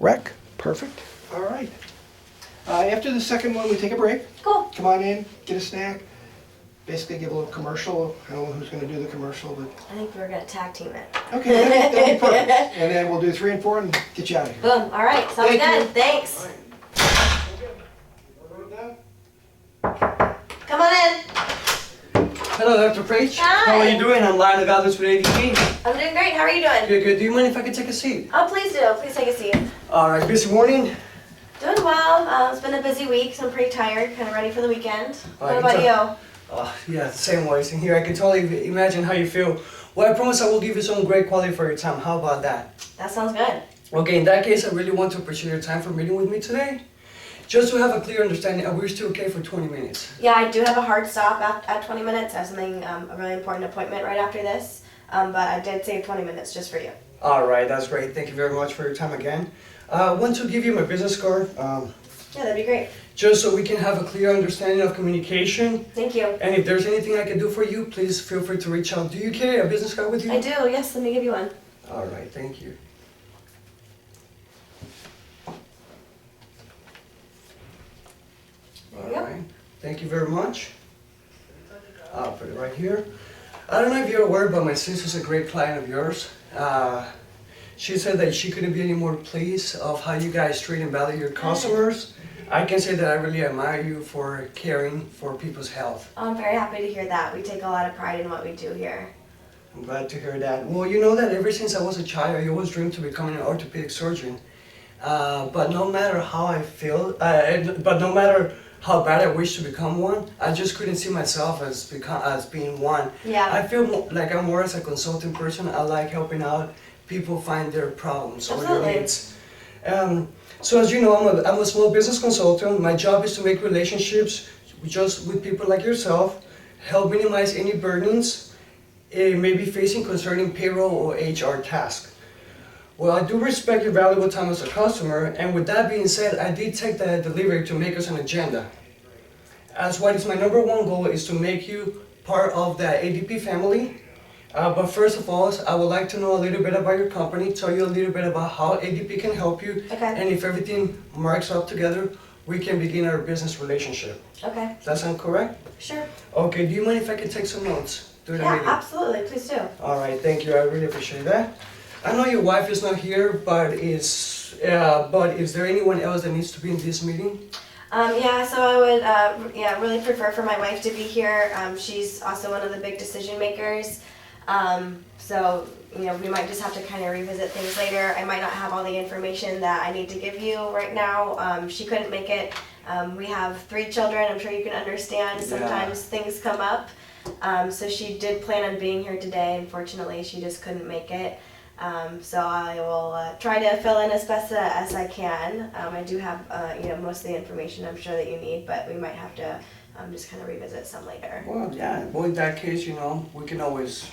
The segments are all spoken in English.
Rec, perfect. All right. After the second one, we take a break. Cool. Come on in, get a snack. Basically give a little commercial. I don't know who's gonna do the commercial, but, I think we're gonna tag team it. okay, that'll be perfect. And then we'll do 3 and 4 and get you out of here. Boom. All right. Sounds Thank good. you. Thanks. Come on in. Hello, Dr. Preach. Hi. How are you doing? I'm Lionel Galvez with ADP. I'm doing great. How are you doing? Good, good. Do you mind if I could take a seat? Oh, please do. Please take a seat. All right, busy morning. Doing well. It's been a busy week, so I'm pretty tired. Kind of ready for the weekend. Oh, What I about can you? Yeah, same ways in here. I can totally imagine how you feel. Well, I promise I will give you some great quality for your time. How about that? That sounds good. Okay, in that case, I really want to appreciate your time for meeting with me today. Just to have a clear understanding, are we still okay for 20 minutes? Yeah, I do have a hard stop at 20 minutes. I have something, a really important appointment right after this. But I did save 20 minutes just for you. All right, that's great. Thank you very much for your time again. I want to give you my business card. Yeah, that'd be great. Just so we can have a clear understanding of communication. Thank you. And if there's anything I can do for you, please feel free to reach out. Do you carry a business card with you? I do. Yes, let me give you one. All right, thank you. There you go. Alright, thank you very much. I'll put it right here. I don't know if you're aware, but my sister's a great client of yours. She said that she couldn't be any more pleased of how you guys treat and value your customers. I can say that I really admire you for caring for people's health. I'm very happy to hear that. We take a lot of pride in what we do here. I'm glad to hear that. Well, you know that ever since I was a child, I always dreamed to becoming an orthopedic surgeon. But no matter how I feel, but no matter how bad I wish to become one, I just couldn't see myself as being one. Yeah. I feel like I'm more as a consulting person. I like helping out people find their problems or their Absolutely. needs. So as you know, I'm a small business consultant. My job is to make relationships just with people like yourself, help minimize any burdens may be facing concerning payroll or HR tasks. Well, I do respect your valuable time as a customer, and with that being said, I did take the delivery to make us an agenda. As what is my number one goal is to make you part of the ADP family. But first of all, I would like to know a little bit about your company, tell you a little bit about how ADP can help you, Okay. and if everything marks up together, we can begin our business relationship. Okay. Does that sound correct? Sure. Okay, do you mind if I can take some notes during the Yeah, meeting? absolutely. Please do. All right, thank you. I really appreciate that. I know your wife is not here, but is there anyone else that needs to be in this meeting? Yeah, so I would really prefer for my wife to be here. She's also one of the big decision makers. So, we might just have to kind of revisit things later. I might not have all the information that I need to give you right now. She couldn't make it. We have 3 children. I'm sure you can understand. Sometimes things come up. So she did plan on being here today. Unfortunately, she just couldn't make it. So I will try to fill in as best as I can. I do have most of the information I'm sure that you need, but we might have to just kind of revisit some later. Well, yeah. Well, in that case, we can always,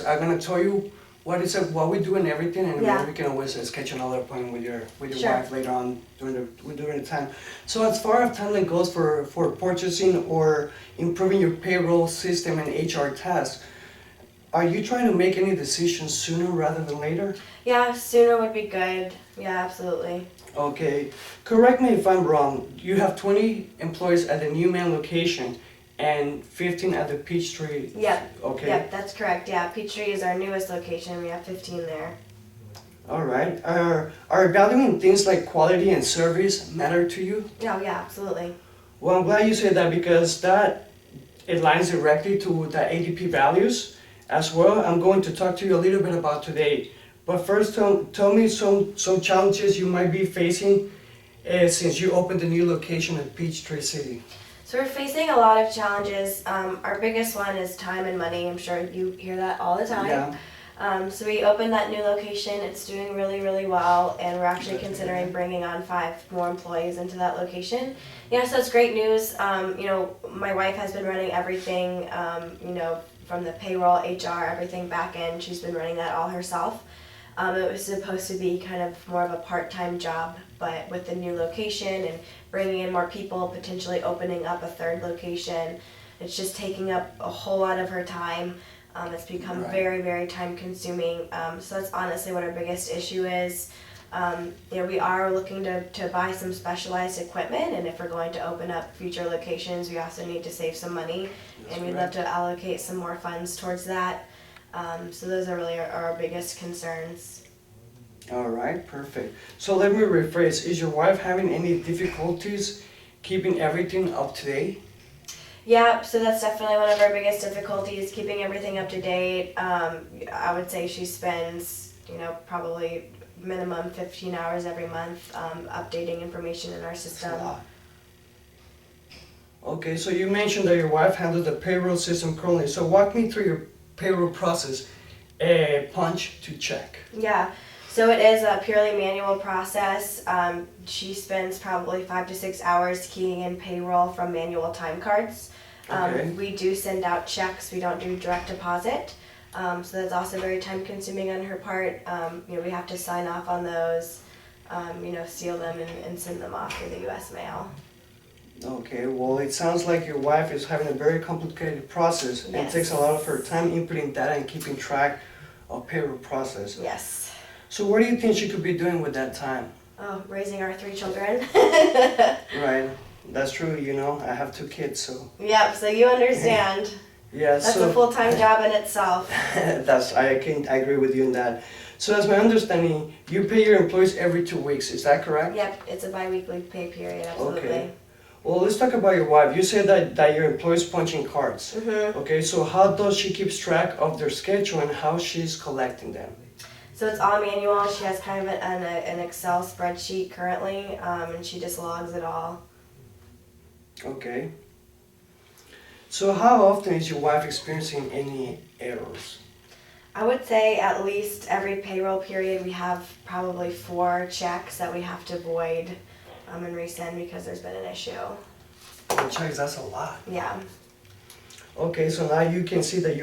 I'm gonna tell you what we do and everything, and Yeah. then we can always schedule another appointment with your Sure. wife later on during the time. So as far as timeline goes for purchasing or improving your payroll system and HR tasks, are you trying to make any decisions sooner rather than later? Yeah, sooner would be good. Yeah, absolutely. Okay, correct me if I'm wrong. You have 20 employees at the Newman location and 15 at the Peachtree. Yeah. Okay. Yep, that's correct. Yeah, Peachtree is our newest location. We have 15 there. All right. Are valuing things like quality and service matter to you? Oh, yeah, absolutely. Well, I'm glad you said that because that aligns directly to the ADP values as well. I'm going to talk to you a little bit about today. But first, tell me some challenges you might be facing since you opened the new location at Peachtree City. So we're facing a lot of challenges. Our biggest one is time and money. I'm sure you hear that all the time. Yeah. So we opened that new location. It's doing really, really well, and we're actually considering bringing on 5 more employees into that location. Yeah, so it's great news. My wife has been running everything, from the payroll, HR, everything back end. She's been running that all herself. It was supposed to be kind of more of a part-time job, but with the new location and bringing in more people, potentially opening up a 3rd location, it's just taking up a whole lot of her time. It's become Right. very, very time consuming. So that's honestly what our biggest issue is. We are looking to buy some specialized equipment, and if we're going to open up future locations, we also need to save some money, and we'd love to allocate some more funds towards that. So those are really our biggest concerns. All right, perfect. So let me rephrase. Is your wife having any difficulties keeping everything up to date? Yeah, so that's definitely one of our biggest difficulties, keeping everything up to date. I would say she spends, probably minimum 15 hours every month updating information in our system. That's a lot. Okay, so you mentioned that your wife handles the payroll system currently. So walk me through your payroll process, punch to check. Yeah, so it is a purely manual process. She spends probably 5 to 6 hours keying in payroll from manual time cards. Okay. We do send out checks, we don't do direct deposit. So that's also very time consuming on her part. We have to sign off on those, seal them and send them off through the US mail. Okay, well, it sounds like your wife is having a very complicated process and Yes. takes a lot of her time inputting data and keeping track of payroll process. Yes. So what do you think she could be doing with that time? Oh, raising our 3 children. Right, that's true, I have 2 kids, so. Yep, so you understand. Yeah, That's so a full-time job in itself. I agree with you on that. So as my understanding, you pay your employees every 2 weeks, is that correct? Yep, it's a bi-weekly pay period, absolutely. Okay. Well, let's talk about your wife. You said that your employees punch in cards. Mm-hmm. Okay, so how does she keep track of their schedule and how she's collecting them? So it's all manual. She has kind of an Excel spreadsheet currently, and she just logs it all. Okay. So how often is your wife experiencing any errors? I would say at least every payroll period we have probably 4 checks that we have to void and resend because there's been an issue. Checks, that's a lot. Yeah. Okay, so now you can see that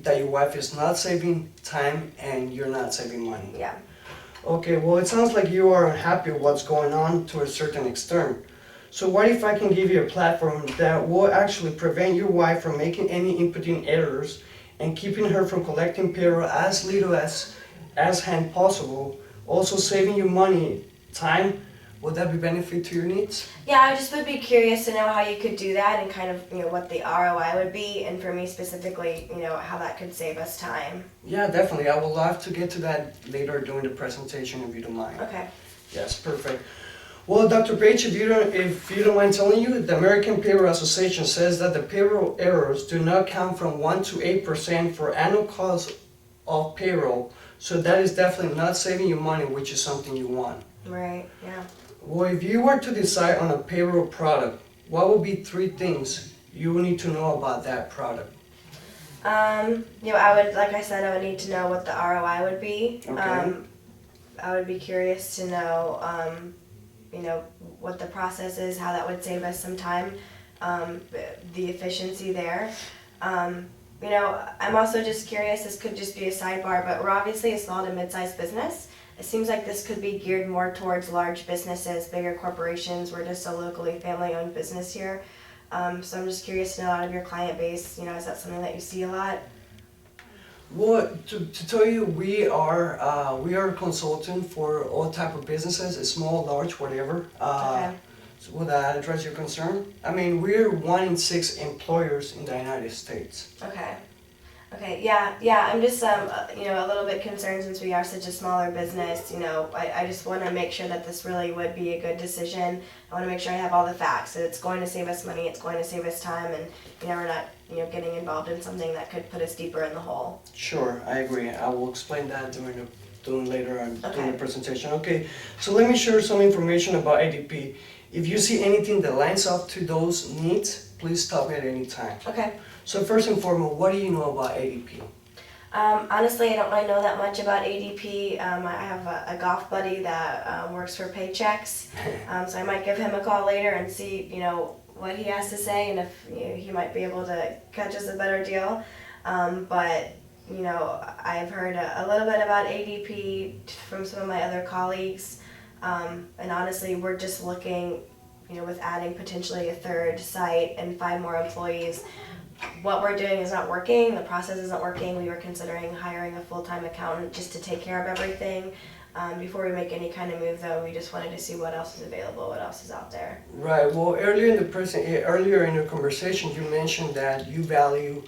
that your wife is not saving time and you're not saving money. Yeah. Okay, well, it sounds like you are unhappy with what's going on to a certain extent. So what if I can give you a platform that will actually prevent your wife from making any inputting errors and keeping her from collecting payroll as little as hand possible, also saving you money, time? Would that be benefit to your needs? Yeah, I just would be curious to know how you could do that and kind of, what the ROI would be, and for me specifically, how that could save us time. Yeah, definitely. I would love to get to that later during the presentation if you don't mind. Okay. Yes, perfect. Well, Dr. Page, if you don't mind telling you, the American Payroll Association says that the payroll errors do not count from 1 to 8% for annual cost of payroll. So that is definitely not saving you money, which is something you want. Right, yeah. Well, if you were to decide on a payroll product, what would be 3 things you would need to know about that product? I would, like I said, I would need to know what the ROI would be. Okay. I would be curious to know, what the process is, how that would save us some time, the efficiency there. I'm also just curious, this could just be a sidebar, but we're obviously a small to mid-sized business. It seems like this could be geared more towards large businesses, bigger corporations. We're just a locally family-owned business here. So I'm just curious to know out of your client base, is that something that you see a lot? Well, to tell you, we are a consultant for all type of businesses, small, large, whatever. Okay. So would that address your concern? I mean, we're 1 in 6 employers in the United States. Okay, yeah, I'm just, a little bit concerned since we are such a smaller business, I just want to make sure that this really would be a good decision. I want to make sure I have all the facts, that it's going to save us money, it's going to save us time, and, we're not, getting involved in something that could put us deeper in the hole. Sure, I agree. I will explain that during later on during Okay. the presentation. Okay, so let me share some information about ADP. If you see anything that lines up to those needs, please stop me at any time. Okay. So first and foremost, what do you know about ADP? Honestly, I don't really know that much about ADP. I have a golf buddy that works for Paychecks, so I might give him a call later and see, what he has to say, and if he might be able to catch us a better deal. But I've heard a little bit about ADP from some of my other colleagues, and honestly, we're just looking, with adding potentially a 3rd site and 5 more employees. What we're doing is not working, the process isn't working. We were considering hiring a full-time accountant just to take care of everything. Before we make any kind of move, though, we just wanted to see what else is available, what else is out there. Right. Well, earlier in the conversation, you mentioned that you value,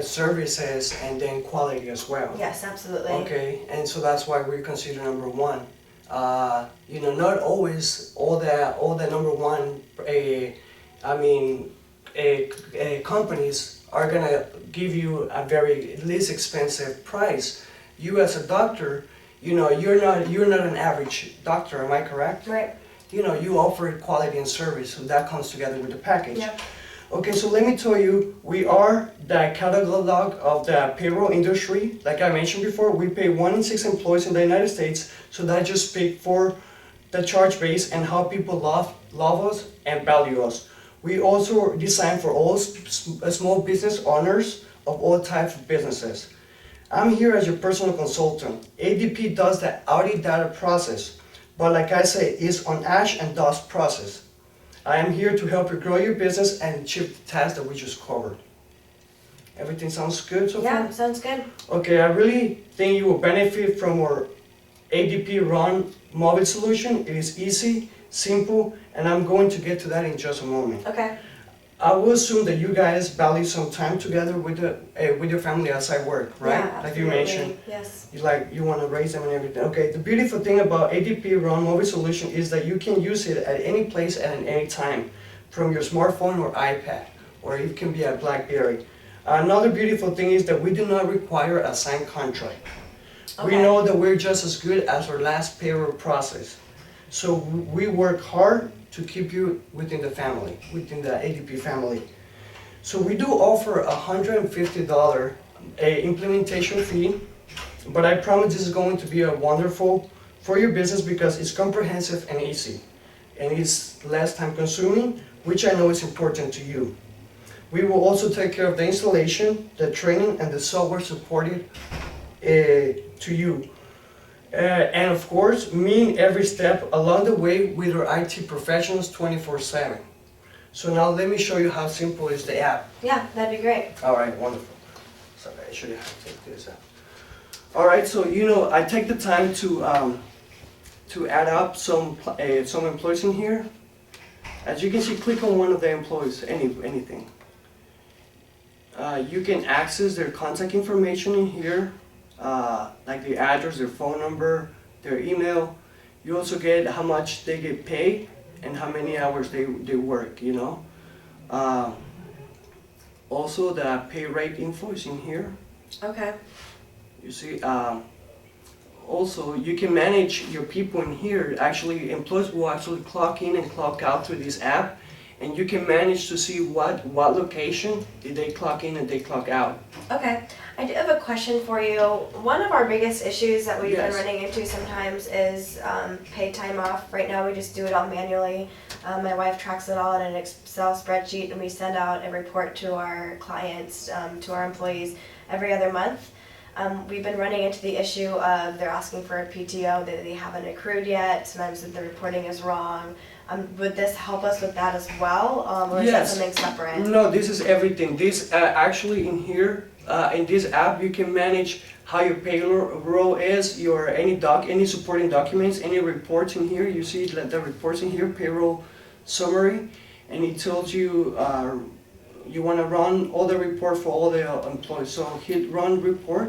services and then quality as well. Yes, absolutely. Okay, and so that's why we consider number one. Not always all the number one, companies are gonna give you a very least expensive price. You as a doctor, you're not an average doctor. Am I correct? Right. You offer quality and service, so that comes together with the package. Yep. Okay, so let me tell you, we are the catalog of the payroll industry. Like I mentioned before, we pay 1 in 6 employees in the United States, so that just speaks for the charge base and how people love us and value us. We also design for all small business owners of all types of businesses. I'm here as your personal consultant. ADP does the audit data process, but like I say, it's on ash and dust process. I am here to help you grow your business and achieve the tasks that we just covered. Everything sounds good so far? Yeah, sounds good. Okay, I really think you will benefit from our ADP Run mobile solution. It is easy, simple, and I'm going to get to that in just a moment. Okay. I will assume that you guys value some time together with your family outside work, right? Yeah, like you absolutely. mentioned. Yes. You want to raise them and everything. Okay, the beautiful thing about ADP Run mobile solution is that you can use it at any place and at any time, from your smartphone or iPad, or it can be a BlackBerry. Another beautiful thing is that we do not require a signed contract. We Okay. know that we're just as good as our last payroll process. So we work hard to keep you within the family, within the ADP family. So we do offer $150 implementation fee, but I promise this is going to be a wonderful for your business because it's comprehensive and easy, and it's less time consuming, which I know is important to you. We will also take care of the installation, the training, and the software supported to you. And of course, meet every step along the way with our IT professionals 24/7. So now let me show you how simple is the app. Yeah, that'd be great. All right, wonderful. Sorry, I should have taken this out. All right, so I take the time to add up some employees in here. As you can see, click on one of the employees, anything. You can access their contact information in here, like their address, their phone number, their email. You also get how much they get paid and how many hours they work, Also the pay rate info is in here. Okay. You see, also you can manage your people in here. Actually, employees will actually clock in and clock out through this app, and you can manage to see what location did they clock in and they clock out. Okay. I do have a question for you. One of our biggest issues that we've been Yes. running into sometimes is paid time off. Right now we just do it all manually. My wife tracks it all in an Excel spreadsheet, and we send out a report to our clients, to our employees every other month. We've been running into the issue of they're asking for a PTO that they haven't accrued yet. Sometimes the reporting is wrong. Would this help us with that as well, or is that Yes. something separate? No, this is everything. This actually in here, in this app, you can manage how your payroll is, any supporting documents, any reports in here. You see the reports in here, payroll summary, and it tells you you want to run all the report for all the employees. So hit run report.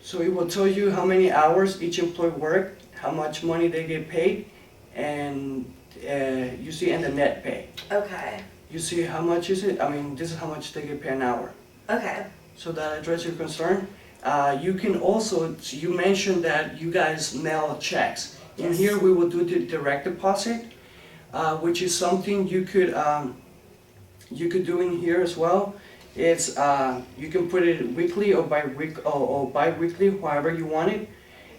So it will tell you how many hours each employee worked, how much money they get paid, and you see, and the net pay. Okay. You see how much is it? This is how much they get paid an hour. Okay. So that address your concern. You can also, you mentioned that you guys mail checks. In Yes. here we will do the direct deposit, which is something you could do in here as well. It's you can put it weekly or bi-weekly, however you want it.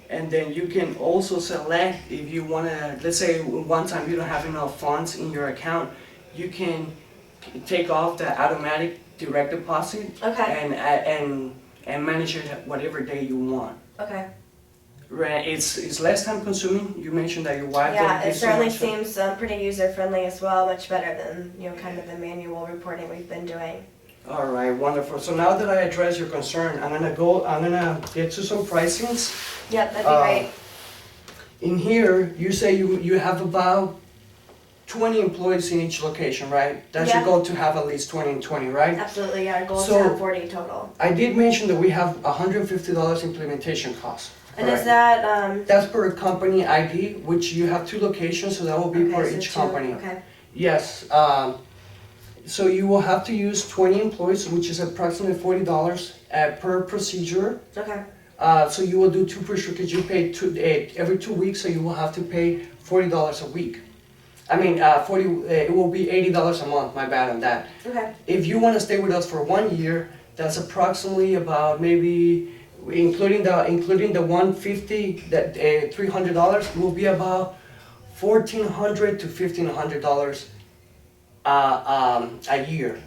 And then you can also select if you want to, let's say one time you don't have enough funds in your account, you can take off the automatic direct deposit. Okay. And manage it whatever day you want. Okay. Right, it's less time consuming. You mentioned that your wife Yeah, didn't it get so certainly much. seems pretty user friendly as well, much better than kind of the manual reporting we've been doing. All right, wonderful. So now that I address your concern, I'm gonna get to some pricings. Yep, that'd be Um, great. In here, you say you have about 20 employees in each location, right? That's your Yeah. goal, to have at least 20 and 20, right? Absolutely, yeah, our goal is So- to have 40 total. I did mention that we have $150 implementation cost. And is correct? that, That's per company ID, which you have 2 locations, so that will be per okay, so each 2, company. okay, Yes, so you will have to use 20 employees, which is approximately $40 per procedure. okay, So you will do 2 procedures, you pay every 2 weeks, so you will have to pay $40 a week. I mean, it will be $80 a month, my bad on that. okay, If you want to stay with us for 1 year, that's approximately about maybe, including the 150, that $300, it will be about $1,400 to $1,500 a year,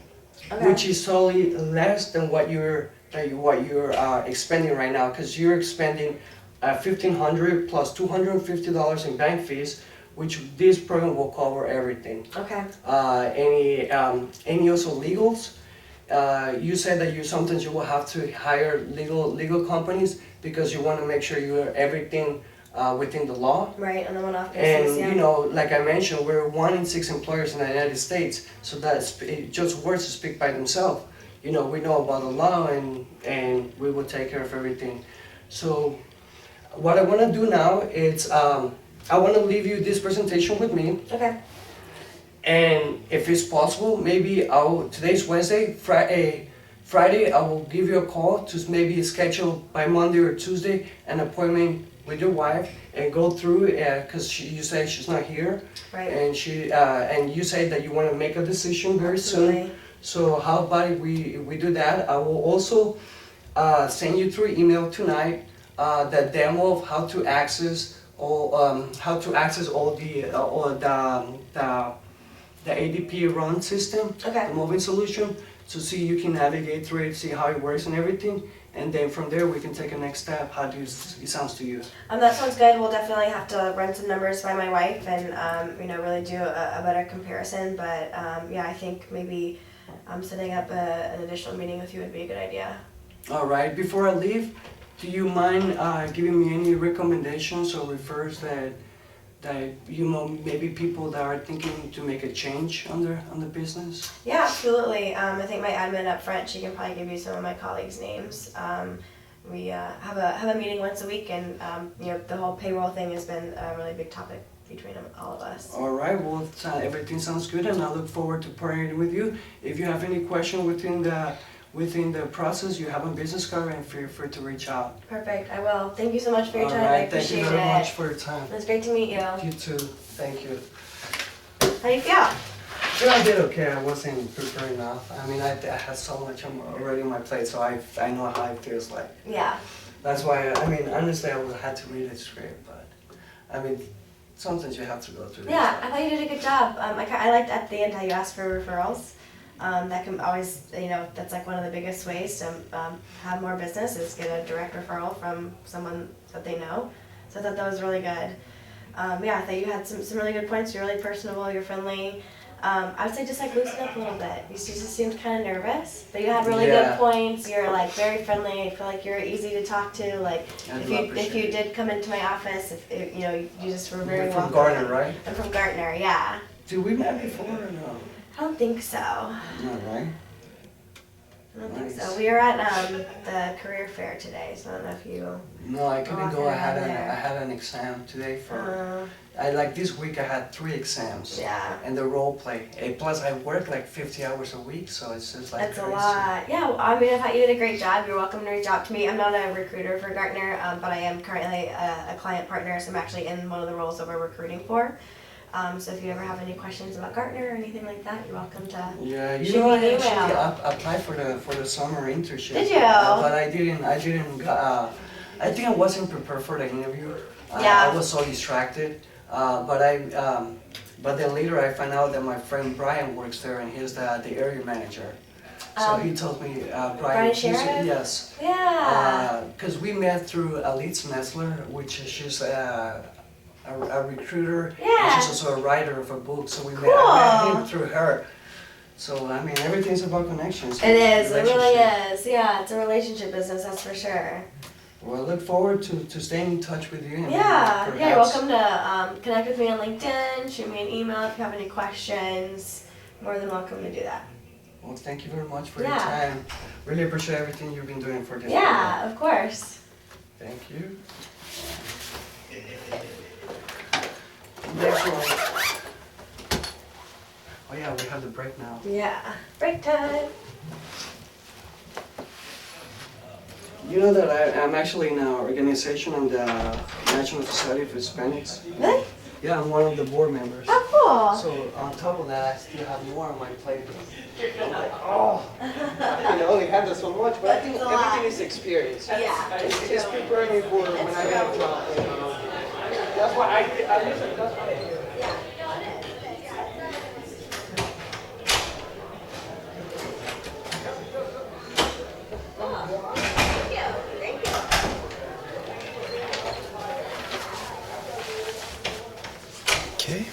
okay. which is totally less than what you're expending right now, because you're expending $1,500 plus $250 in bank fees, which this program will cover everything. Okay, Any also legals. You said that sometimes you will have to hire legal companies because you want to make sure you are everything within the law. right, on the one-off basis, And yeah. you know, like I mentioned, we're 1 in 6 employers in the United States, so it just words to speak by themselves. You know, we know about the law, and we will take care of everything. So what I want to do now is I want to leave you this presentation with me. Okay, And if it's possible, maybe today's Wednesday, Friday, I will give you a call to maybe schedule by Monday or Tuesday an appointment with your wife and go through, because you say she's not here. right, And you say that you want to make a decision very soon. absolutely. So how about if we do that? I will also send you through email tonight the demo of how to access all the ADP run system, Okay. the moving solution, to see you can navigate through it, see how it works and everything, and then from there we can take a next step. How do it sounds to you? That sounds good. We'll definitely have to run some numbers by my wife and, really do a better comparison. But, yeah, I think maybe setting up an additional meeting with you would be a good idea. All right. Before I leave, do you mind giving me any recommendations or refers that maybe people that are thinking to make a change on the business? Yeah, absolutely. I think my admin up front, she can probably give you some of my colleagues' names. We have a meeting once a week, and the whole payroll thing has been a really big topic between all of us. All right. Well, everything sounds good, and I look forward to partnering with you. If you have any question within the process, you have a business card, and feel free to reach out. Perfect. I will. Thank you so much for your All time. I right. Thank appreciate you very it. much for your time. It was great to meet you. You too. Thank you. How do you feel? Yeah, I did okay. I wasn't prepared enough. I mean, I had so much already on my plate, so I know how it feels like. Yeah. That's why, honestly, I would have had to read it straight, but, sometimes you have to go through this. Yeah, I thought you did a good job. I liked at the end how you asked for referrals. That can always, that's like one of the biggest ways to have more business is get a direct referral from someone that they know. So I thought that was really good. Yeah, I thought you had some really good points. You're really personable, you're friendly. I would say just like loosen up a little bit. You just seemed kind of nervous, but you had really Yeah. good points. You're like very friendly. I feel like you're easy to talk to. Like I if do you appreciate it. did come into my office, you just were very You're from welcome. Garner, right? I'm from Gartner, yeah. Did we met before or no? I don't think so. No, right? I don't think Nice. so. We were at the career fair today, so I don't know if you. No, I couldn't go. I had Walking around there. had an exam today for. Uh, This week I had 3 exams. yeah, And the role play. Plus I work like 50 hours a week, so it's just like that's crazy. a lot. Yeah, well, I mean, I thought you did a great job. You're welcome to reach out to me. I'm not a recruiter for Gartner, but I am currently a client partner, so I'm actually in one of the roles that we're recruiting for. So if you ever have any questions about Gartner or anything like that, you're welcome to. Yeah, you Shoot know, me I an actually email. applied for the summer internship. Did you? But I didn't. I think I wasn't prepared for the interview. Yeah. I was so distracted. But then later I found out that my friend Brian works there, and he's the area manager. So he told me, Brian he's- Sheridan? yes. Yeah. Because we met through Elise Messler, which is she's a recruiter. Yeah. And she's also a writer of a book. So I met Cool. him through her. So I mean, everything's about connections. It is. It really relationship. is. Yeah, it's a relationship business, that's for sure. Well, I look forward to staying in touch with you. And Yeah, maybe yeah, you're perhaps- welcome to connect with me on LinkedIn, shoot me an email if you have any questions. More than welcome to do that. Well, thank you very much for your Yeah. time. Really appreciate everything you've been doing for this. Yeah, of course. program. Thank you. Next one. Oh yeah, we have the break now. Yeah. Break time. You know that I'm actually in an organization on the National Society of Hispanics. Really? Yeah, I'm one of the board members. Oh, cool. So on top of that, I still have more on my plate. I'm like, oh, I can only handle so much, but I think It's a lot. everything is experience. Yeah. It's preparing me for when I get a job. You know. That's why I listen. That's why I do. Yeah. No, it is. Yeah. Thank you. Thank you. Okay.